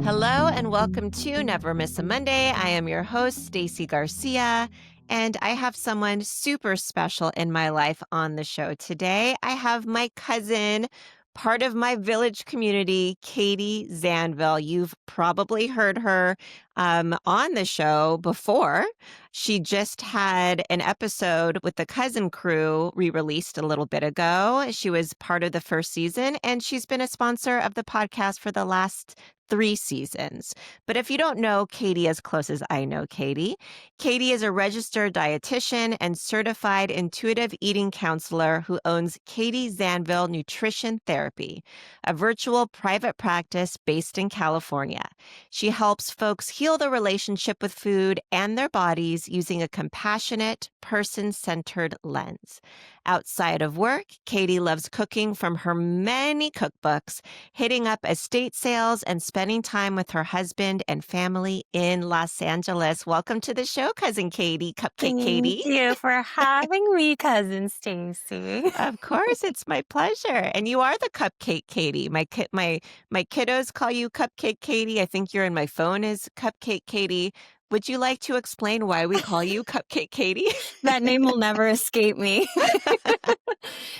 Hello and welcome to Never Miss a Monday. I am your host, Stacey Garcia, and I have someone super special in my life on the show today. I have my cousin, part of my village community, Katy Zanville. You've probably heard her on the show before. She just had an episode with the Cousin Crew re-released a little bit ago. She was part of the first season, and she's been a sponsor of the podcast for the last 3 seasons. But if you don't know Katy as close as I know Katy, Katy is a registered dietitian and certified intuitive eating counselor who owns Katy Zanville Nutrition Therapy, a virtual private practice based in California. She helps folks heal the relationship with food and their bodies using a compassionate, person-centered lens. Outside of work, Katy loves cooking from her many cookbooks, hitting up estate sales, and spending time with her husband and family in Los Angeles. Welcome to the show, Cousin Katy, Cupcake Katy. Thank you for having me, Cousin Stacey. Of course, it's my pleasure. And you are the Cupcake Katy. My kiddos call you Cupcake Katy. I think you're in my phone as Cupcake Katy. Would you like to explain why we call you Cupcake Katy? That name will never escape me.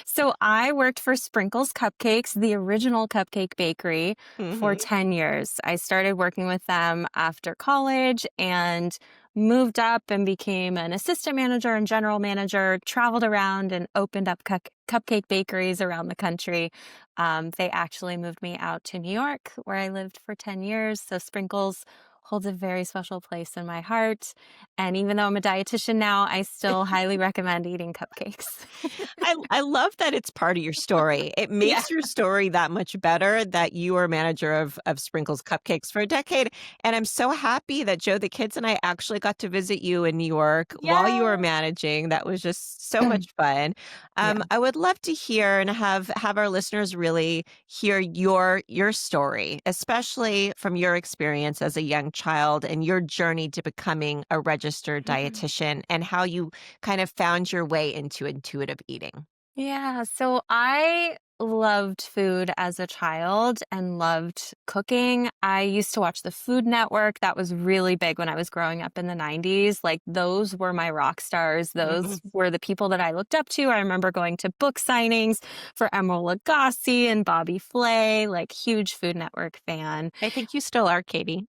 So I worked for Sprinkles Cupcakes, the original cupcake bakery, for 10 years. I started working with them after college and moved up and became an assistant manager and general manager, traveled around and opened up cupcake bakeries around the country. They actually moved me out to New York, where I lived for 10 years. So Sprinkles holds a very special place in my heart. And even though I'm a dietitian now, I still highly recommend eating cupcakes. I love that it's part of your story. It makes your story that much better that you were manager of Sprinkles Cupcakes for a decade. And I'm so happy that Joe, the kids, and I actually got to visit you in New York while you were managing. That was just so much fun. I would love to hear and have our listeners really hear your story, especially from your experience as a young child and your journey to becoming a registered dietitian and how you kind of found your way into intuitive eating. Yeah, so I loved food as a child and loved cooking. I used to watch the Food Network. That was really big when I was growing up in the 90s. Like, those were my rock stars. Those were the people that I looked up to. I remember going to book signings for Emeril Lagasse and Bobby Flay, like, huge Food Network fan. I think you still are, Katy.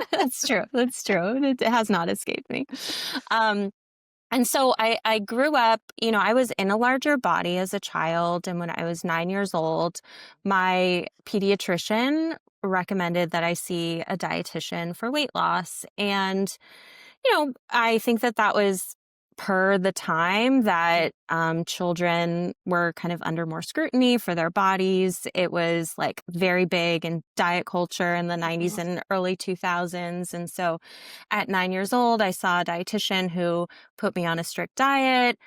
That's true. That's true. It has not escaped me. And so I grew up, I was in a larger body as a child. And when I was 9 years old, my pediatrician recommended that I see a dietitian for weight loss. And, I think that was per the time that children were kind of under more scrutiny for their bodies. It was like very big in diet culture in the 90s and early 2000s. And so at 9 years old, I saw a dietitian who put me on a strict diet,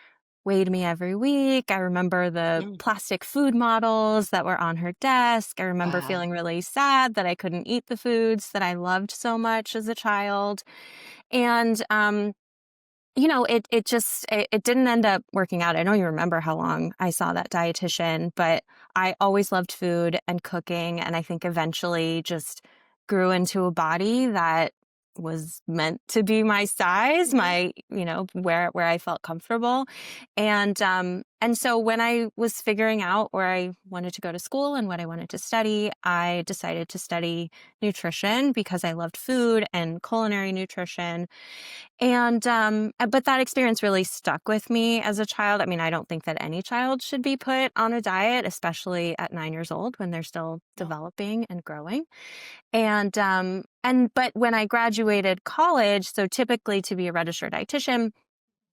weighed me every week. I remember the plastic food models that were on her desk. I remember feeling really sad that I couldn't eat the foods that I loved so much as a child. And, it didn't end up working out. I don't even remember how long I saw that dietitian, but I always loved food and cooking. And I think eventually just grew into a body that was meant to be my size, where I felt comfortable. And so when I was figuring out where I wanted to go to school and what I wanted to study, I decided to study nutrition because I loved food and culinary nutrition. And, but that experience really stuck with me as a child. I mean, I don't think that any child should be put on a diet, especially at 9 years old when they're still developing and growing. But when I graduated college, so typically to be a registered dietitian,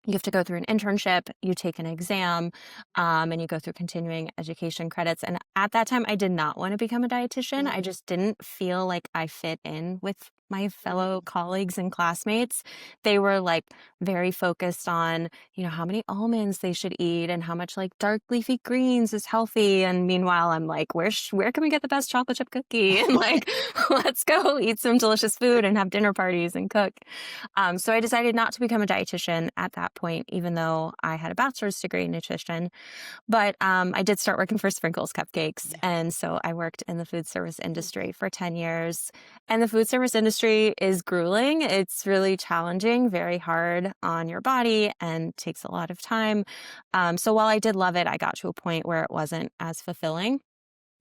you have to go through an internship, you take an exam, and you go through continuing education credits. And at that time, I did not want to become a dietitian. I just didn't feel like I fit in with my fellow colleagues and classmates. They were like very focused on, how many almonds they should eat and how much like dark leafy greens is healthy. And meanwhile, I'm like, where can we get the best chocolate chip cookie? And like, let's go eat some delicious food and have dinner parties and cook. So I decided not to become a dietitian at that point, even though I had a bachelor's degree in nutrition. But I did start working for Sprinkles Cupcakes. Yeah. And so I worked in the food service industry for 10 years. And the food service industry is grueling. It's really challenging, very hard on your body, and takes a lot of time. So while I did love it, I got to a point where it wasn't as fulfilling.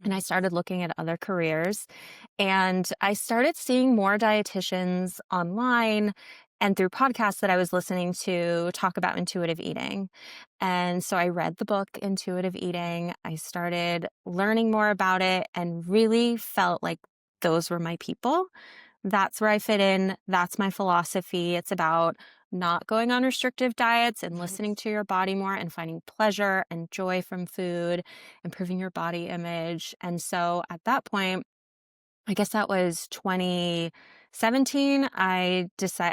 And I started looking at other careers, and I started seeing more dietitians online and through podcasts that I was listening to talk about intuitive eating. And so I read the book Intuitive Eating. I started learning more about it and really felt like those were my people. That's where I fit in. That's my philosophy. It's about not going on restrictive diets and Mhm. listening to your body more and finding pleasure and joy from food, improving your body image. And so at that point, I guess that was 2017. I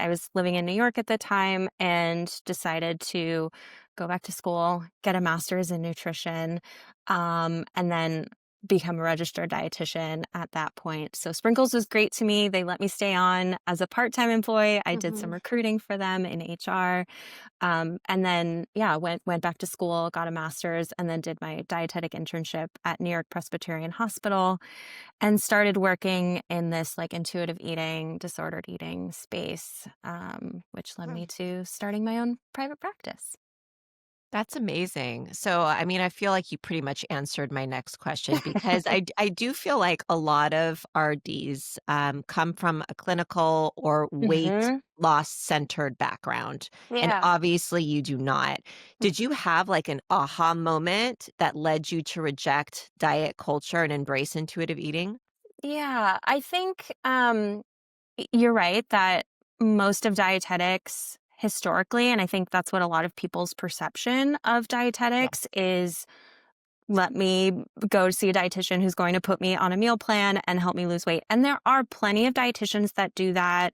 was living in New York at the time and decided to go back to school, get a master's in nutrition, and then become a registered dietitian at that point. So Sprinkles was great to me. They let me stay on as a part-time employee. I did some Mhm. recruiting for them in HR. And then, yeah, went back to school, got a master's, and then did my dietetic internship at New York Presbyterian Hospital and started working in this like intuitive eating, disordered eating space, which led me to starting my own private practice. That's amazing. So, I mean, I feel like you pretty much answered my next question because I do feel like a lot of RDs come from a clinical or weight Hmm. loss centered background. And Yeah. obviously, you do not. Did you have like an aha moment that led you to reject diet culture and embrace intuitive eating? Yeah. I think you're right that most of dietetics historically, and I think that's what a lot of people's perception of Yeah. dietetics is, let me go see a dietitian who's going to put me on a meal plan and help me lose weight. And there are plenty of dietitians that do that,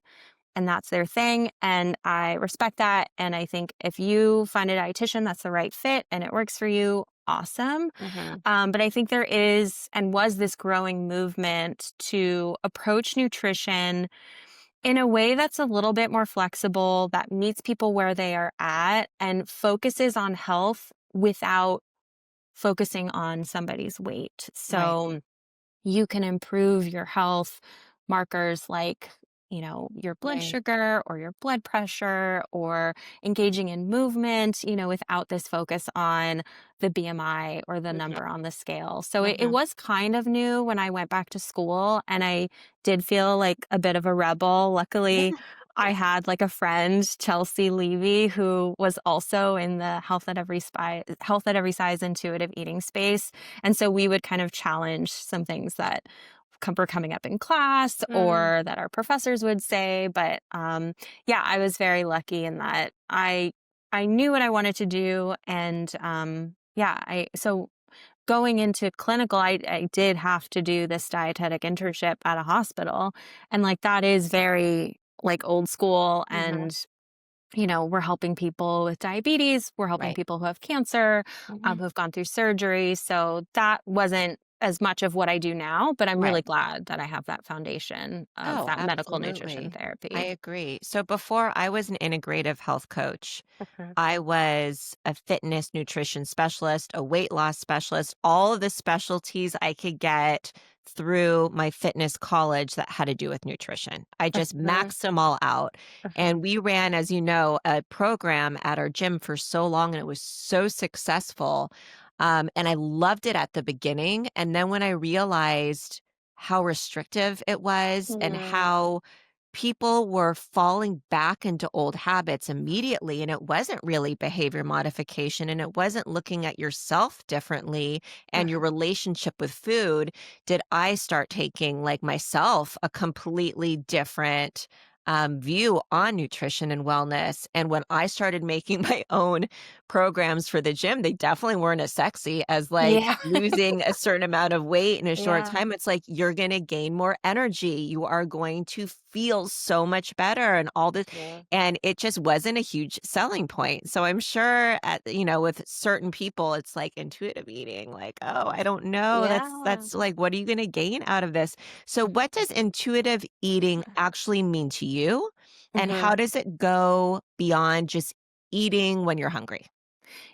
and that's their thing. And I respect that. And I think if you find a dietitian that's the right fit and it works for you, awesome. Hmm. But I think there is and was this growing movement to approach nutrition in a way that's a little bit more flexible, that meets people where they are at and focuses on health without focusing on somebody's weight. Right. So you can improve your health markers like, your blood Right. sugar or your blood pressure or engaging in movement, without this focus on the BMI or the Hmm. number on the scale. So it Hmm. was kind of new when I went back to school, and I did feel like a bit of a rebel. Luckily, I had like a friend, Chelsea Levy, who was also in the health at every size intuitive eating space. And so we would kind of challenge some things that were coming up in class Mm. or that our professors would say. But yeah, I was very lucky in that I knew what I wanted to do, and yeah, I so going into clinical, I did have to do this dietetic internship at a hospital, and like that is very like old school. Hmm. And we're helping people with diabetes. We're helping Right. people who have cancer, Hmm. who have gone through surgery. So that wasn't as much of what I do now, but I'm Right. really glad that I have that foundation of Oh, that medical nutrition absolutely. I therapy. agree. So before I was an integrative health coach, Mhm. I was a fitness nutrition specialist, a weight loss specialist, all of the specialties I could get through my fitness college that had to do with nutrition. I just Mhm. maxed them all out. Mhm. And we ran, as you know, a program at our gym for so long, and it was so successful. And I loved it at the beginning. And then when I realized how restrictive it was and Mm. how people were falling back into old habits immediately. And it wasn't really behavior modification and it wasn't looking at yourself differently and your Mhm. relationship with food. Did I start taking, like myself, a completely different view on nutrition and wellness. And when I started making my own programs for the gym, they definitely weren't as sexy as like Yeah. losing a certain amount of weight in a short Yeah. time. It's like you're going to gain more energy. You are going to feel so much better and all this. Yeah. And it just wasn't a huge selling point. So I'm sure with certain people, it's like intuitive eating, like, oh, I don't know. Yeah. That's like, what are you going to gain out of this? So what does intuitive eating actually mean to you? And Mhm. how does it go beyond just eating when you're hungry?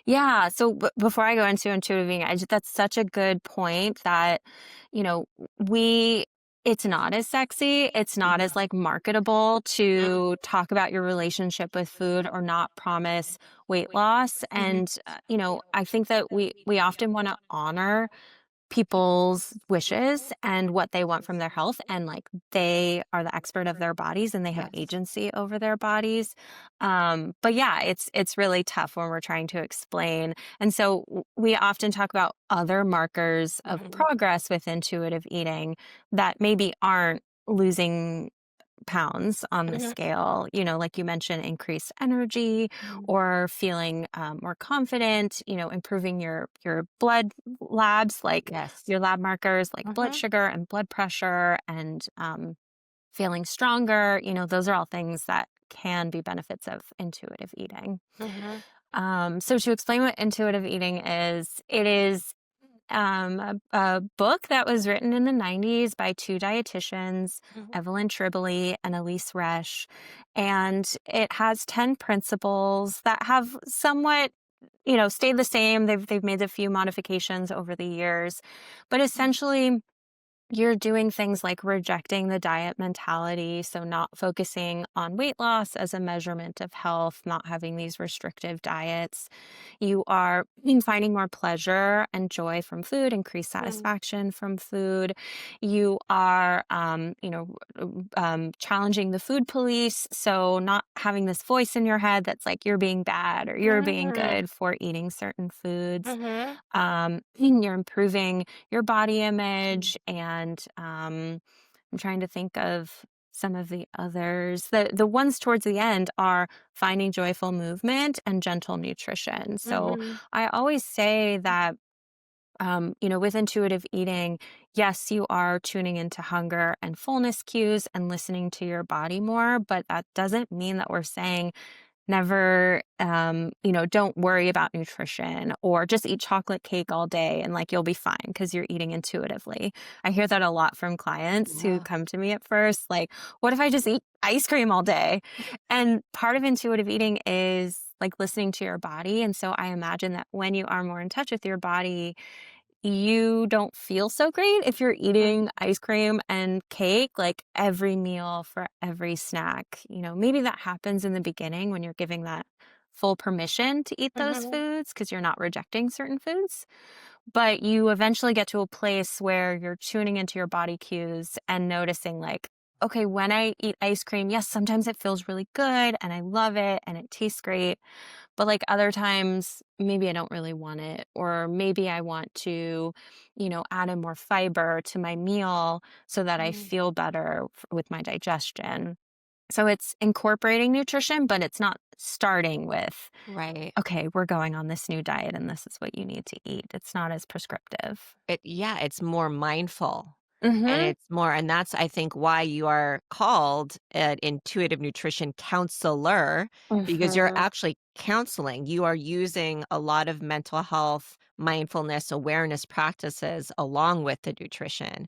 Yeah. So before I go into intuitive eating, that's such a good point that, you know, we, it's not as sexy. It's not Mhm, as like marketable to talk about your relationship with food or not promise weight loss. mhm, And, I think that we often want to honor people's wishes and what they want from their health, and like they are the expert of their bodies and they have yes. agency over their bodies. But yeah, it's really tough when we're trying to explain. And so we often talk about other markers of Mhm, progress with intuitive eating that maybe aren't losing pounds on the mhm, scale, like you mentioned, increased energy mhm. or feeling more confident, improving your blood labs, like Yes. your lab markers, like blood Mhm, sugar and blood pressure, and feeling stronger. Those are all things that can be benefits of intuitive eating. mhm, So to explain what intuitive eating is, it is a book that was written in the 90s by two dietitians, mhm, Evelyn Tribole and Elise Resch. And it has 10 principles that have somewhat, stayed the same. They've made a few modifications over the years. But mhm, essentially, you're doing things like rejecting the diet mentality, so not focusing on weight loss as a measurement of health, not having these restrictive diets. You are finding more pleasure and joy from food, increased mhm, satisfaction from food. You are, challenging the food police, so not having this voice in your head that's like you're being bad or you're being mhm, good for eating certain foods. mhm. You're improving your body image, and I'm trying to think of some of the others. The ones towards the end are finding joyful movement and gentle nutrition. So Mhm, I always say that with intuitive eating, yes, you are tuning into hunger and fullness cues and listening to your body more, but that doesn't mean that we're saying never, don't worry about nutrition or just eat chocolate cake all day and like you'll be fine because you're eating intuitively. I hear that a lot from clients who yeah. come to me at first, like, what if I just eat ice cream all day? And part of intuitive eating is like listening to your body. And so I imagine that when you are more in touch with your body, you don't feel so great if you're Mhm, eating ice cream and cake, like every meal for every snack. Maybe that happens in the beginning when you're giving that full permission to eat those mhm, foods because you're not rejecting certain foods. But you eventually get to a place where you're tuning into your body cues and noticing, like, okay, when I eat ice cream, yes, sometimes it feels really good and I love it and it tastes great. But like other times, maybe I don't really want it, or maybe I want to, add in more fiber to my meal so that I mhm. feel better with my digestion. So it's incorporating nutrition, but it's not starting with, Right. okay, we're going on this new diet and this is what you need to eat. It's not as prescriptive. Yeah, it's more mindful. And Mm-hmm. it's more and that's, I think, why you are called an intuitive nutrition counselor, because you're Mm-hmm. actually counseling. You are using a lot of mental health, mindfulness, awareness practices along with the nutrition.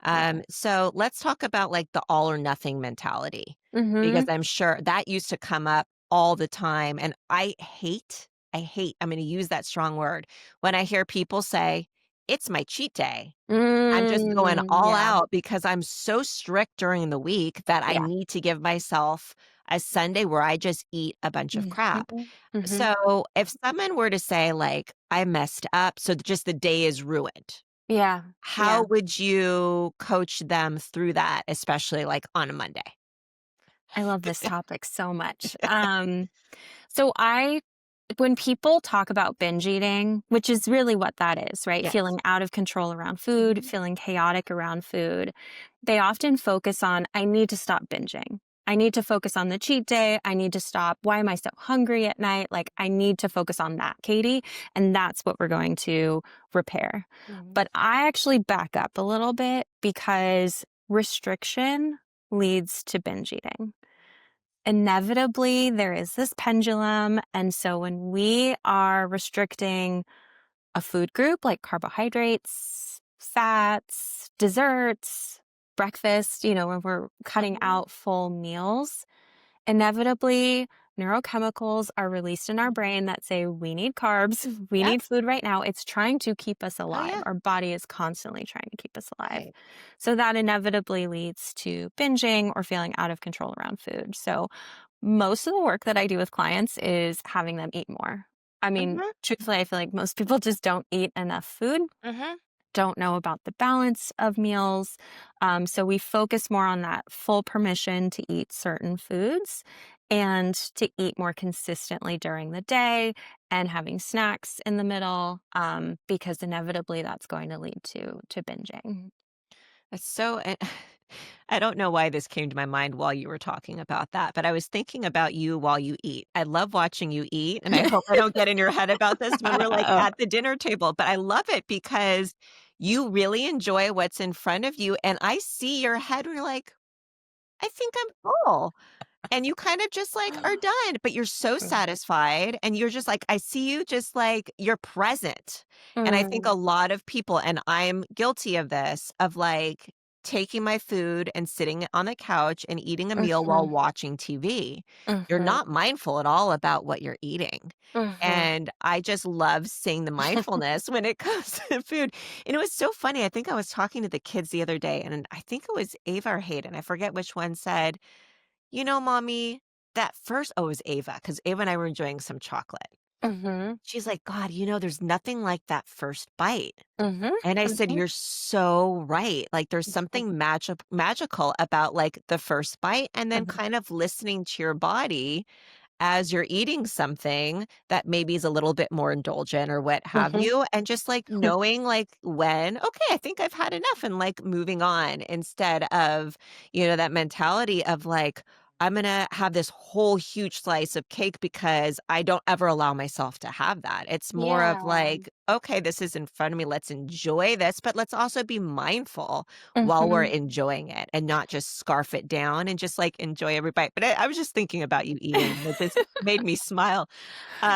Yeah. So let's talk about like the all or nothing mentality, because Mm-hmm. I'm sure that used to come up all the time. And I'm going to use that strong word when I hear people say, it's my cheat day. I'm just going all Yeah. out because I'm so strict during the week that I Yeah. need to give myself a Sunday where I just eat a bunch of crap. Mm-hmm. Mm-hmm. So if someone were to say like, I messed up, so just the day is ruined, Yeah. how Yeah. would you coach them through that, especially like on a Monday? I love this topic so much. So when people talk about binge eating, which is really what that is, right? Yes. Feeling out of control around food, Mhm. feeling chaotic around food, they often focus on, I need to stop binging. I need to focus on the cheat day. I need to stop. Why am I so hungry at night? Like, I need to focus on that, Katie. And that's what we're going to repair. Mhm. But I actually back up a little bit because restriction leads to binge eating. Inevitably, there is this pendulum. And so when we are restricting a food group like carbohydrates, fats, desserts, breakfast, when we're cutting Mhm. out full meals, inevitably neurochemicals are released in our brain that say we need carbs, we Yep. need food right now. It's trying to keep us Oh, alive. yeah. Our body is constantly trying to keep us alive. Right. So that inevitably leads to binging or feeling out of control around food. So most of the work that I do with clients is having them eat more. I mean, Mhm. truthfully, I feel like most people just don't eat enough food, Mhm. don't know about the balance of meals. So we focus more on that full permission to eat certain foods and to eat more consistently during the day and having snacks in the middle, because inevitably that's going to lead to binging. That's so and I don't know why this came to my mind while you were talking about that, but I was thinking about you while you eat. I love watching you eat, and I hope I don't get in your head about this when we're, like, Oh. at the dinner table, but I love it because you really enjoy what's in front of you, and I see your head where you're like, "I think I'm full." And you kind of just, like, are done, but you're so satisfied, and you're just like I see you just, like, you're present. And I think a Mm, lot of people and I'm guilty of this, of, like, taking my food and sitting on the couch and eating a meal while mhm, watching TV. You're mhm, not mindful at all about what you're eating. mhm. And I just love seeing the mindfulness when it comes to food. And it was so funny, I think I was talking to the kids the other day, and I think it was Ava or Hayden, I forget which one said, Mommy, that first" oh, it was Ava, because Ava and I were enjoying some chocolate. Mhm, She's like, "God, there's nothing like that first bite." mhm, And I said, mhm, "You're so right." Like, there's mhm, something magical about, like, the first bite and then mhm, kind of listening to your body as you're eating something that maybe is a little bit more indulgent or what have mhm, you, and just, like, mhm, knowing, like, when, "Okay, I think I've had enough," and, like, moving on instead of, that mentality of, like, "I'm gonna have this whole huge slice of cake," because I don't ever allow myself to have that. It's more of, Yeah. like, "Okay, this is in front of me, let's enjoy this, but let's also be mindful while we're Mhm. enjoying it and not just scarf it down and just, like, enjoy every bite." But I was just thinking about you eating, and it just made me smile.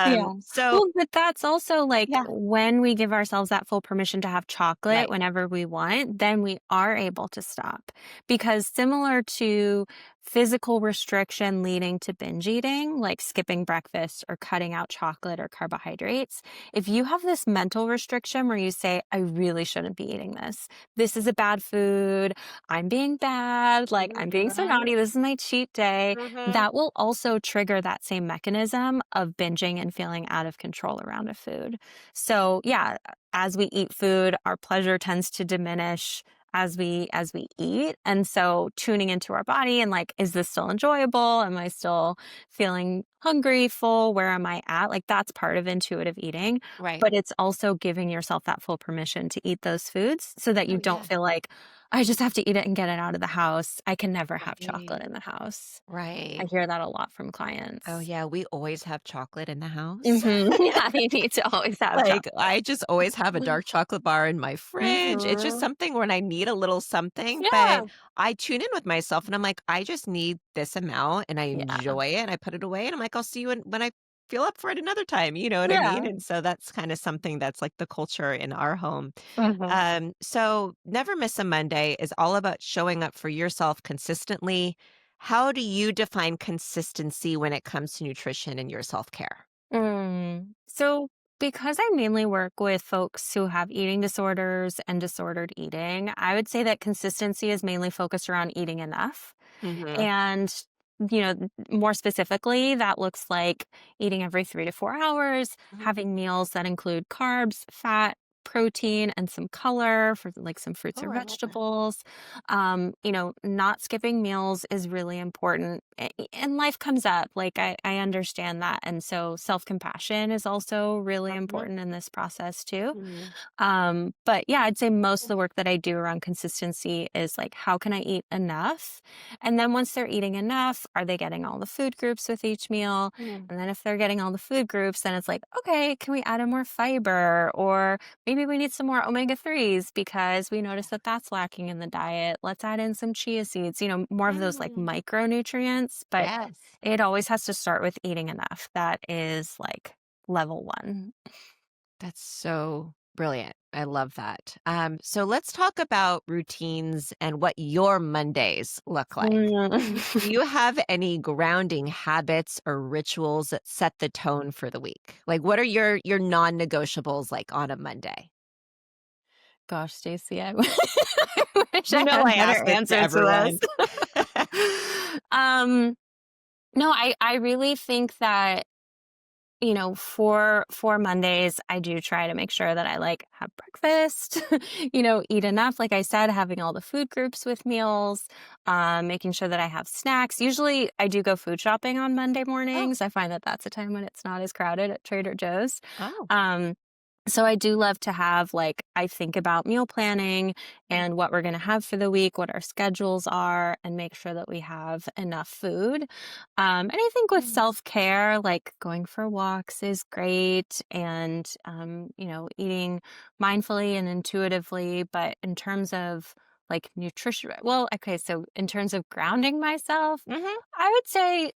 Yeah. So Well, but that's also like yeah, when we give ourselves that full permission to have chocolate right. whenever we want, then we are able to stop. Because similar to physical restriction leading to binge eating, like skipping breakfast or cutting out chocolate or carbohydrates, if you have this mental restriction where you say, I really shouldn't be eating this, this is a bad food, I'm being bad, like I'm being so Mhm, naughty, this is my cheat day, mhm. that will also trigger that same mechanism of binging and feeling out of control around a food. So, yeah, as we eat food, our pleasure tends to diminish as we eat. And so tuning into our body and like, is this still enjoyable? Am I still feeling hungry, full? Where am I at? Like that's part of intuitive eating, Right. but it's also giving yourself that full permission to eat those foods so that you Oh, don't yeah. feel like I just have to eat it and get it out of the house. I can never have chocolate Right, in the house. I right. hear that a lot from Oh, clients. yeah, we always have chocolate in the house. Mhm. Yeah, you need to always have Like, chocolate. I just always have a dark chocolate bar in my fridge. It's just Mhm. something when I need a little something, Yeah. but I tune in with myself and I'm like, "I just need this amount," and I Yeah. enjoy it, and I put it away, and I'm like, "I'll see you when I feel up for it another time," you know what I mean? Yeah. And so that's kinda something that's like the culture in our home. Mhm. So Never Miss a Monday is all about showing up for yourself consistently. How do you define consistency when it comes to nutrition and your self-care? So, because I mainly work with folks who have eating disorders and disordered eating, I would say that consistency is mainly focused around eating enough. Mhm. And, more specifically, that looks like eating every 3 to 4 hours, Mhm. having meals that include carbs, fat, protein and some color for like some fruits Oh, or I love that. vegetables. Not skipping meals is really important. And life comes up. Like I understand that. And so self-compassion is also really Uh-huh. important in this process too. Mhm. But yeah, I'd say most of the work that I do around consistency is like, how can I eat enough? And then once they're eating enough, are they getting all the food groups with each meal? Mm. And then if they're getting all the food groups, then it's like, okay, can we add in more fiber? Or maybe we need some more omega 3s because we notice that that's lacking in the diet. Let's add in some chia seeds, more of those like Mm. micronutrients. But Yes. it always has to start with eating enough. That is like level one. That's so brilliant. I love that. So let's talk about routines and what your Mondays look like. Do Mm. you have any grounding habits or rituals that set the tone for the week? Like what are your non-negotiables like on a Monday? Gosh, Stacey, I I wish You I know had I better ask this to answers to everyone. this. Um, no, I really think that, for Mondays, I do try to make sure that I like have breakfast, eat enough. Like I said, having all the food groups with meals, making sure that I have snacks. Usually I do go food shopping on Monday Oh, mornings. I find that that's a time when it's not as crowded at Trader Joe's. oh. Um, So I do love to have like I think about meal planning Mm, and what we're going to have for the week, what our schedules are, and make sure that we have enough food. And I think with nice. self-care, like going for walks is great and eating mindfully and intuitively, but in terms of like nutrition, well, okay, so in terms of grounding myself, Mhm. I would say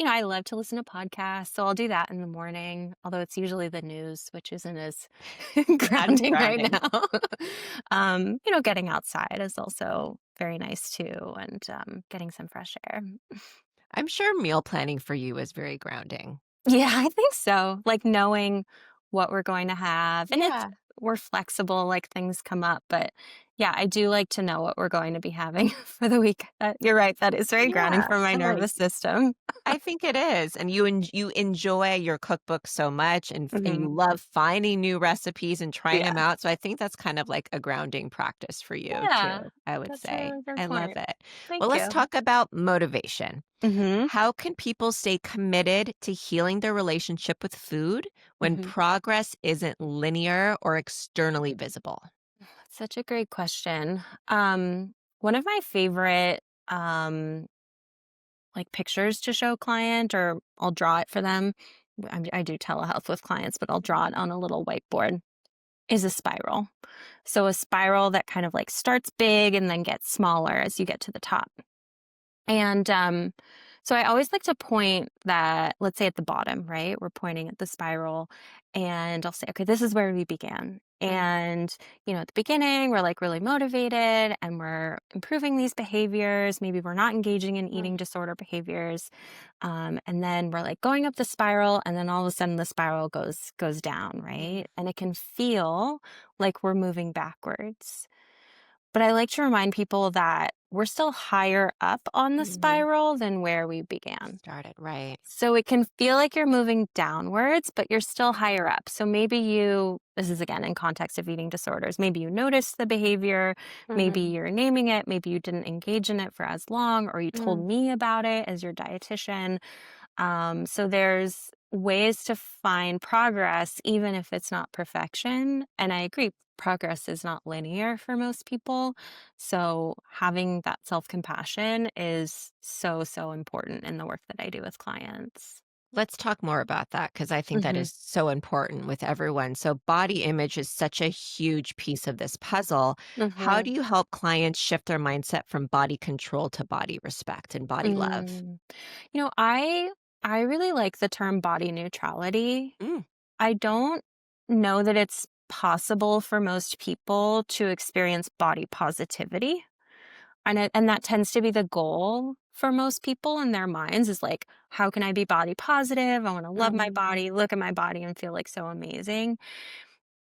I love to listen to podcasts, so I'll do that in the morning, although it's usually the news, which isn't as That's grounding right grounding. now. Getting outside is also very nice too, and getting some fresh air. I'm sure meal planning for you is very grounding. Yeah, I think so. Like knowing what we're going to have, and it's Yeah. we're flexible, like things come up, but yeah, I do like to know what we're going to be having for the week. You're right, that is very grounding Yeah. for my Oh, nervous system. I think it is, and you enjoy your cookbook so much, and you Mhm. love finding new recipes and trying them Yeah. out, so I think that's kind of like a grounding practice for you Yeah, too, I would that's a say. really good I love point. it. Well, Thank let's you. talk about motivation. Mhm. How can people stay committed to healing their relationship with food when Mhm. progress isn't linear or externally visible? Such a great question. One of my favorite like pictures to show client, or I'll draw it for them. I do telehealth with clients, but I'll draw it on a little whiteboard. Is a spiral. So a spiral that kind of like starts big and then gets smaller as you get to the top. And so I always like to point that, let's say at the bottom, right? We're pointing at the spiral, and I'll say, okay, this is where we began. Mm, And, at the beginning, we're like really motivated and we're improving these behaviors. Maybe we're not engaging in mm, eating disorder behaviors. And then we're like going up the spiral, and then all of a sudden the spiral goes down, mm, right? And it can feel like we're moving backwards. But I like to remind people that we're still higher up on the mhm. spiral than where we began. Started, right. So it can feel like you're moving downwards, but you're still higher up. So maybe this is again in context of eating disorders, maybe you noticed the behavior, maybe Mhm, you're naming it, maybe you didn't engage in it for as long, or you told mm. me about it as your dietitian. So there's ways to find progress, even if it's not perfection. And I agree, progress is not linear for most people. So having that self compassion is so, so important in the work that I do with clients. Let's talk more about that because I think that Hmm. is so important with everyone. So, body image is such a huge piece of this puzzle. How Hmm. do you help clients shift their mindset from body control to body respect and body love? Mm. I really like the term body neutrality. Mm, I don't know that it's possible for most people to experience body positivity. And that tends to be the goal for most people in their minds is like, how can I be body positive? I want to love my mhm, body, look at my body, and feel like so amazing.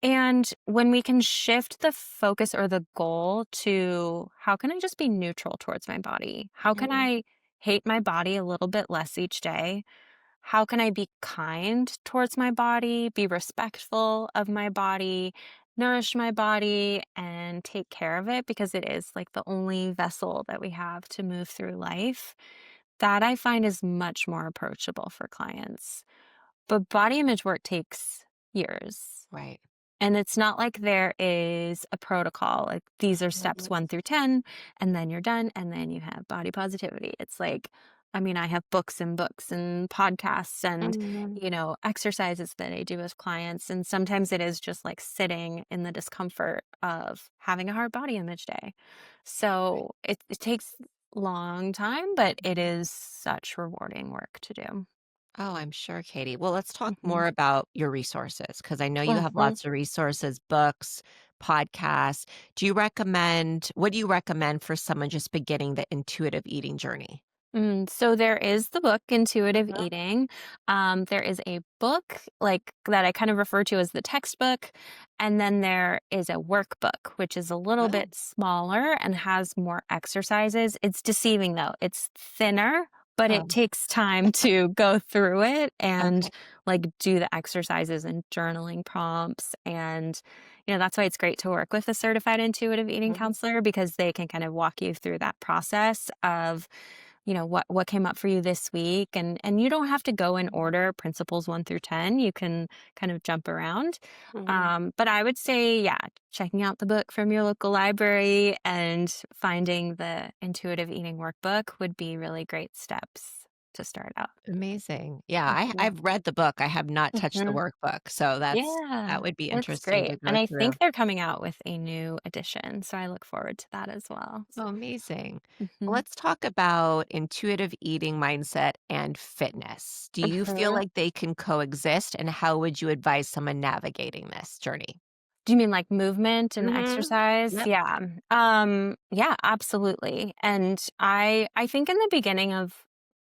And when we can shift the focus or the goal to how can I just be neutral towards my body? How can mm, I hate my body a little bit less each day? how can I be kind towards my body, be respectful of my body, nourish my body, and take care of it because it is like the only vessel that we have to move through life. That I find is much more approachable for clients. But body image work takes years. Right. And it's not like there is a protocol, like these are steps Mhm. 1 through 10, and then you're done, and then you have body positivity. It's like, I mean, I have books and books and podcasts and, Mhm. exercises that I do with clients. And sometimes it is just like sitting in the discomfort of having a hard body image day. Right. So it takes long time, but it Mhm. is such rewarding work to do. Oh, I'm sure, Katie. Well, let's talk Hmm. more about your resources because I know you have Hmm. lots of resources, books, podcasts. What do you recommend for someone just beginning the intuitive eating journey? So there is the book Intuitive Mhm. Eating. There is a book like that I kind of refer to as the textbook, and then there is a workbook which is a little Oh, bit smaller and has more exercises. It's deceiving though. It's thinner, but it oh, takes time to go through it and okay. like do the exercises and journaling prompts and that's why it's great to work with a certified intuitive eating Mhm. counselor because they can kind of walk you through that process of what came up for you this week and you don't have to go in Mhm. order principles 1 through 10. You can kind of jump around. Mhm. But I would say yeah, checking out the book from your local library and finding the intuitive eating workbook would be really great steps to start out. Amazing. Yeah, Mhm. I've read the book. I have not touched the Mhm. workbook, so that Yeah, would be it's interesting great, to and go I through. think they're coming out with a new edition, so I look forward to that as well. Oh, amazing. Mhm. Let's talk about intuitive eating mindset and fitness. Do you feel Mhm. like they can coexist, and how would you advise someone navigating this journey? Do you mean like movement and Mhm. exercise? Yep. Yeah. Yeah, absolutely. And I think in the beginning of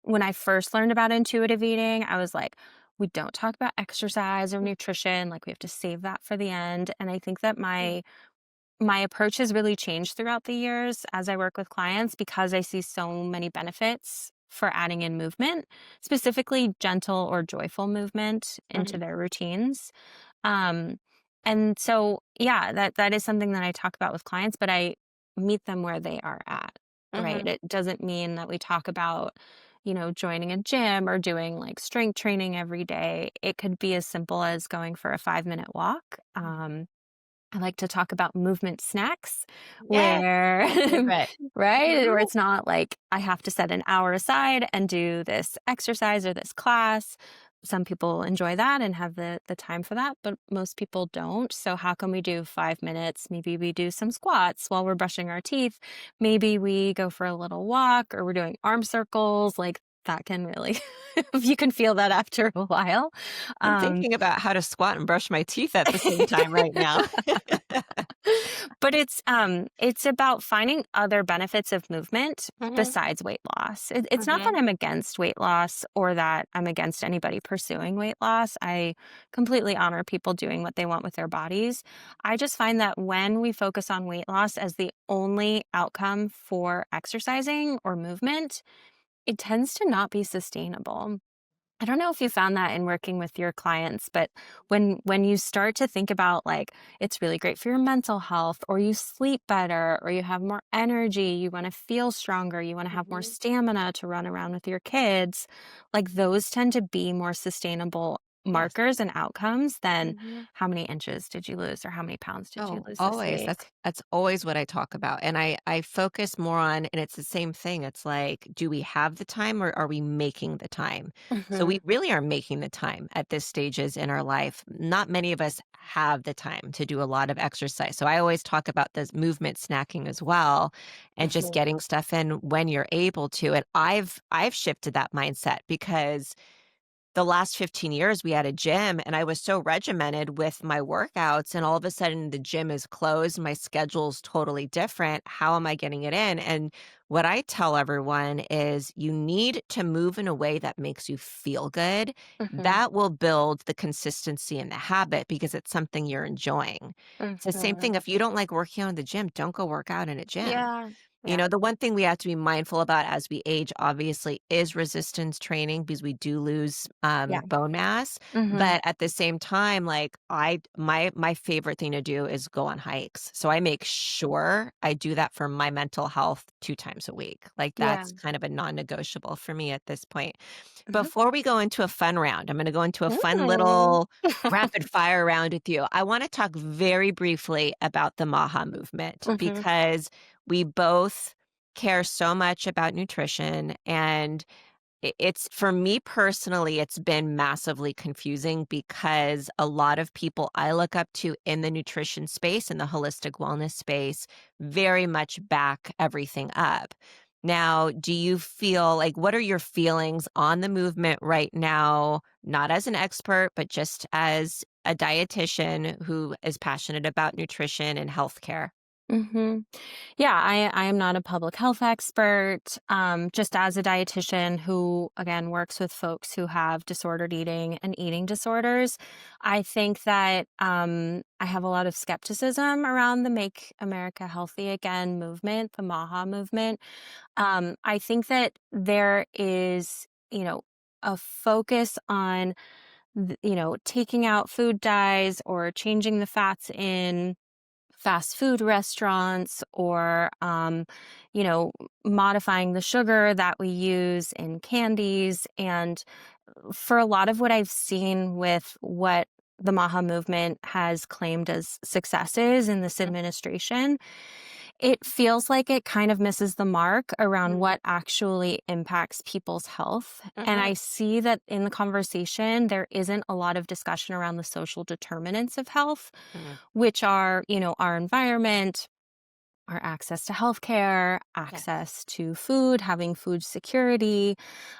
when I first learned about intuitive eating, I was like, we don't talk about exercise or nutrition, like we have to save that for the end. And I think that Mhm. my approach has really changed throughout the years as I work with clients because I see so many benefits for adding in movement, specifically gentle or joyful movement into Mhm. their routines. Um, and so, yeah, that is something that I talk about with clients, but I meet them where they are at, right? Mhm. It doesn't mean that we talk about, joining a gym or doing like strength training every day. It could be as simple as going for a 5-minute walk. I like to talk about movement snacks Yes, where, my favorite. right? Where Mhm. it's not like I have to set an hour aside and do this exercise or this class. Some people enjoy that and have the time for that, but most people don't. So how can we do 5 minutes? Maybe we do some squats while we're brushing our teeth. Maybe we go for a little walk or we're doing arm circles. Like that can really, if you can feel that after a while. I'm Um, thinking about how to squat and brush my teeth at the same time right now. But it's about finding other benefits of movement Mhm. besides weight loss. It's not that Mhm. I'm against weight loss or that I'm against anybody pursuing weight loss. I completely honor people doing what they want with their bodies. I just find that when we focus on weight loss as the only outcome for exercising or movement, it tends to not be sustainable. I don't know if you found that in working with your clients, but when you start to think about like it's really great for your mental health or you sleep better or you have more energy, you want to feel stronger, you want to have more Mhm. stamina to run around with your kids, like those tend to be more sustainable Yes. markers and outcomes than Mhm. how many inches did you lose or how many pounds did you Oh, lose this always. That's week? that's always what I talk about. And I focus more on and it's the same thing. It's like, do we have the time or are we making the time? So we Mhm. really are making the time at this stages in our life. Not many of us have the time to do a lot of exercise. So I always talk about this movement snacking as well and just Mhm. getting stuff in when you're able to. And I've shifted that mindset because the last 15 years we had a gym and I was so regimented with my workouts and all of a sudden the gym is closed, my schedule's totally different. How am I getting it in? And what I tell everyone is you need to move in a way that makes you feel good. Mhm. That will build the consistency and the habit because it's something you're enjoying. It's the same Mhm. thing if you don't like working out in the gym, don't go work out in a gym. Yeah. Yeah. The one thing we have to be mindful about as we age, obviously, is resistance training because we do lose Yeah. bone mass. Mhm. But at the same time, like my favorite thing to do is go on hikes. So I make sure I do that for my mental health 2 times a week. Like Yeah. that's kind of a non-negotiable for me at this point. Mhm. Before we go into a fun round, I'm going to go into a fun Mm. little rapid fire round with you. I want to talk very briefly about the MAHA movement Mhm. because we both care so much about nutrition and it's for me personally it's been massively confusing because a lot of people I look up to in the nutrition space and the holistic wellness space very much back everything up. Now, do you feel like what are your feelings on the movement right now, not as an expert but just as a dietitian who is passionate about nutrition and healthcare? Mhm. Yeah, I am not a public health expert. Just as a dietitian who, again, works with folks who have disordered eating and eating disorders, I think that I have a lot of skepticism around the Make America Healthy Again movement, the MAHA movement. I think that there is, a focus on, taking out food dyes or changing the fats in fast food restaurants or you know modifying the sugar that we use in candies. And for a lot of what I've seen with what the MAHA movement has claimed as successes in this administration, it feels like it kind of misses the mark around Mhm, what actually impacts people's health. And mhm, I see that in the conversation, there isn't a lot of discussion around the social determinants of health, mhm. which are, our environment, our access to healthcare, Yes, access to food, having food security,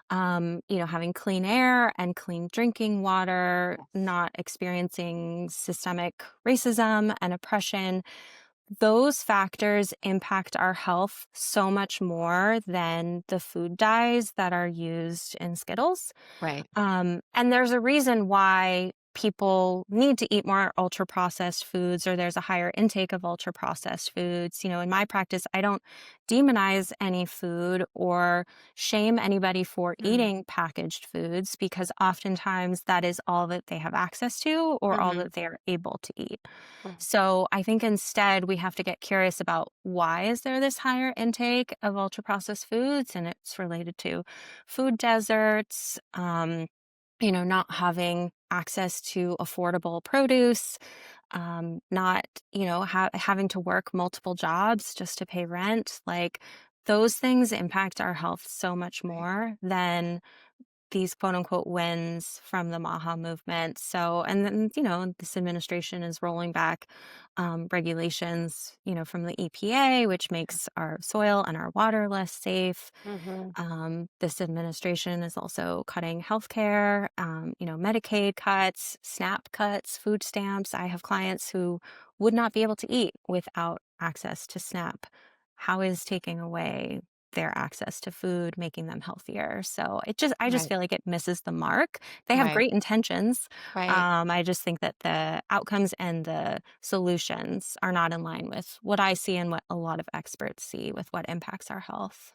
having clean air and clean drinking water, yes, not experiencing systemic racism and oppression. Those factors impact our health so much more than the food dyes that are used in Skittles. right. And there's a reason why people need to eat more ultra processed foods, or there's a higher intake of ultra processed foods. In my practice, I don't demonize any food or shame anybody for Mm, eating packaged foods because oftentimes that is all that they have access to or all mhm, that they are able to eat. mm, So I think instead we have to get curious about why is there this higher intake of ultra processed foods, and it's related to food deserts, not having access to affordable produce, not, having to work multiple jobs just to pay rent. Like those things impact our health so much right, more than these quote unquote wins from the MAHA movement. So, and then, this administration is rolling back regulations, from the EPA, which makes our soil and our water less safe. mhm, This administration is also cutting healthcare, Medicaid cuts, SNAP cuts, food stamps. I have clients who would not be able to eat without access to SNAP. How is taking away their access to food making them healthier? So I just right, feel like it misses the mark. They have right, great intentions. right. I just think that the outcomes and the solutions are not in line with what I see and what a lot of experts see with what impacts our health.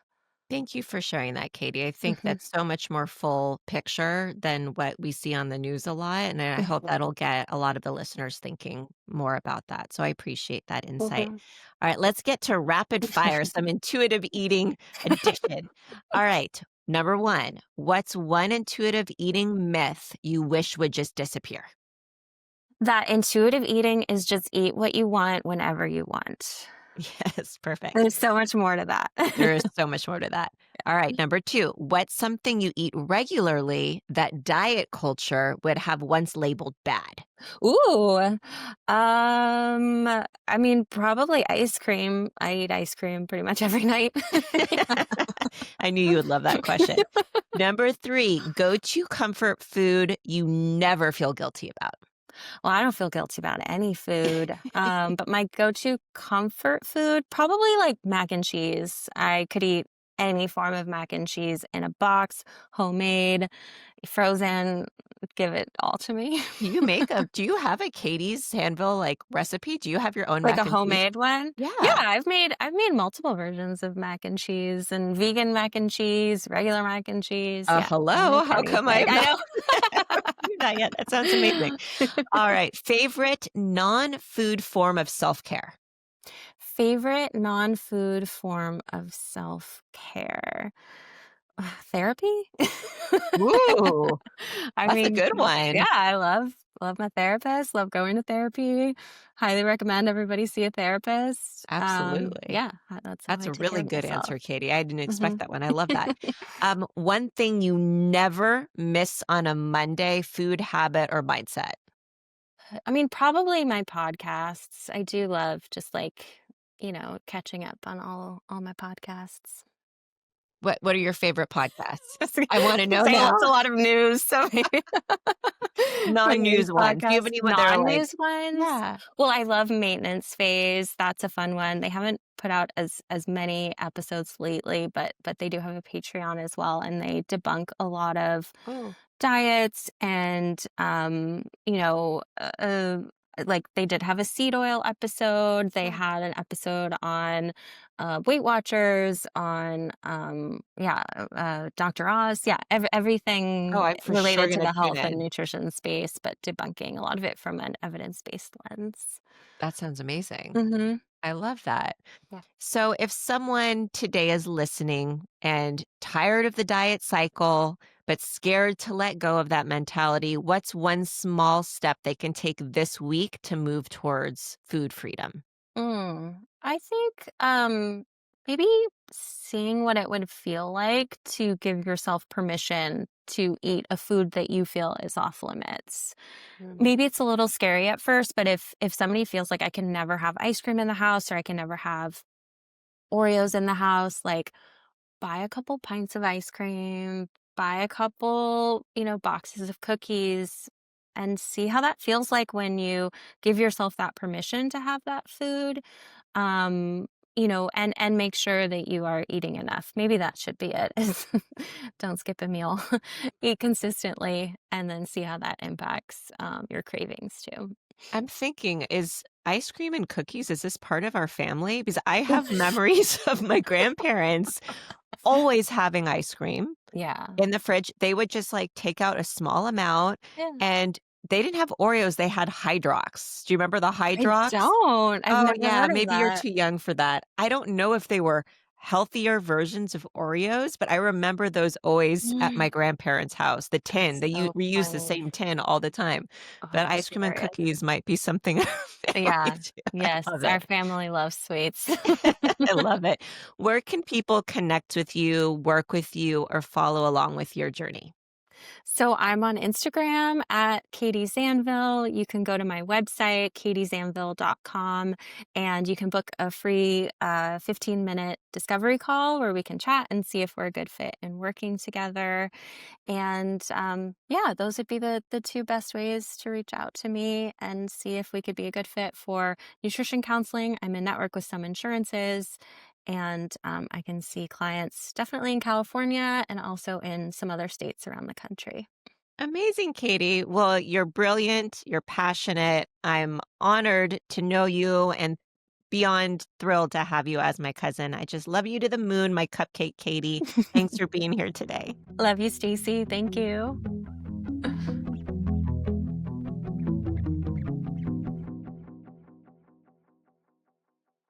Thank you for sharing that, Katie. I think Mhm. that's so much more full picture than what we see on the news a lot, and I hope Mhm. that'll get a lot of the listeners thinking more about that, so I appreciate that insight. Mhm. All right, let's get to rapid fire, some intuitive eating addition. All right, number 1, what's one intuitive eating myth you wish would just disappear? That intuitive eating is just eat what you want whenever you want. Yes, perfect. There's so much more to that. There is so much more to that. All right, number 2, what's something you eat regularly that diet culture would have once labeled bad? Ooh. I mean, probably ice cream. I eat ice cream pretty much every night. I knew you would love that question. Number 3, go-to comfort food you never feel guilty about. Well, I don't feel guilty about any food. But my go-to comfort food, probably like mac and cheese. I could eat any form of mac and cheese in a box, homemade, frozen, give it all to me. Do you have a Katy Zanville like recipe? Do you have your own Like mac a and cheese? homemade one? Yeah, Yeah. I've made multiple versions of mac and cheese and vegan mac and cheese, regular mac and cheese. Yeah, I'll Hello. make How come I anything. have I not know. do that yet? That sounds amazing. All right. Favorite non-food form of self-care? Favorite non-food form of self-care? Therapy? Ooh, I that's a mean, good yeah, one. I love my therapist, love going to therapy. Highly recommend everybody see a therapist. Absolutely. Yeah, that's how That's I a take care really of good myself. answer, Katy. I didn't expect Mhm. that one. I love that. One thing you never miss on a Monday, food habit or mindset? I mean, probably my podcasts. I do love just catching up on all my podcasts. What are your favorite podcasts? I was I want to gonna know say now. that's a lot of news, so maybe my news Non-news ones. Do you have podcast. any that are like, Non-news ones? yeah. Well, I love Maintenance Phase. That's a fun one. They haven't put out as many episodes lately, but they do have a Patreon as well, and they debunk a lot of Oh, diets and like they did have a seed oil episode. They yeah. had an episode on Weight Watchers, on Dr. Oz. Yeah, Oh, everything I'm for sure related to gonna the tune health and in. nutrition space, but debunking a lot of it from an evidence-based lens. That sounds amazing. Hmm. I love that. Yeah. So if someone today is listening and tired of the diet cycle, but scared to let go of that mentality, what's one small step they can take this week to move towards food freedom? I think maybe seeing what it would feel like to give yourself permission to eat a food that you feel is off limits. Mm. Maybe it's a little scary at first, but if somebody feels like I can never have ice cream in the house or I can never have Oreos in the house, like buy a couple pints of ice cream, buy a couple, boxes of cookies, and see how that feels like when you give yourself that permission to have that food. Um, and make sure that you are eating enough. Maybe that should be it. Is don't skip a meal. Eat consistently and then see how that impacts your cravings too. I'm thinking, is ice cream and cookies, is this part of our family? Because I have memories of my grandparents always having ice cream Yeah. in the fridge. They would just like take out a small amount Yeah. and they didn't have Oreos, they had Hydrox. Do you remember the I Hydrox? don't. I've Oh, never yeah, heard of maybe you're that. too young for that. I don't know if they were healthier versions of Oreos, but I remember those always at my Mm, grandparents' house, the tin. that's so Reuse the funny. same tin all the time. Oh, But that's ice cream and hilarious. cookies might be something in our family Yeah. too. I Yes, love our it. family loves sweets. I love it. Where can people connect with you, work with you, or follow along with your journey? So I'm on Instagram at Katy Zanville. You can go to my website, katyzanville.com, and you can book a free 15-minute discovery call where we can chat and see if we're a good fit in working together. And yeah, those would be the two best ways to reach out to me and see if we could be a good fit for nutrition counseling. I'm in network with some insurances, and I can see clients definitely in California and also in some other states around the country. Amazing, Katie. Well, you're brilliant. You're passionate. I'm honored to know you and beyond thrilled to have you as my cousin. I just love you to the moon, my cupcake Katie. Thanks for being here today. Love you, Stacey. Thank you.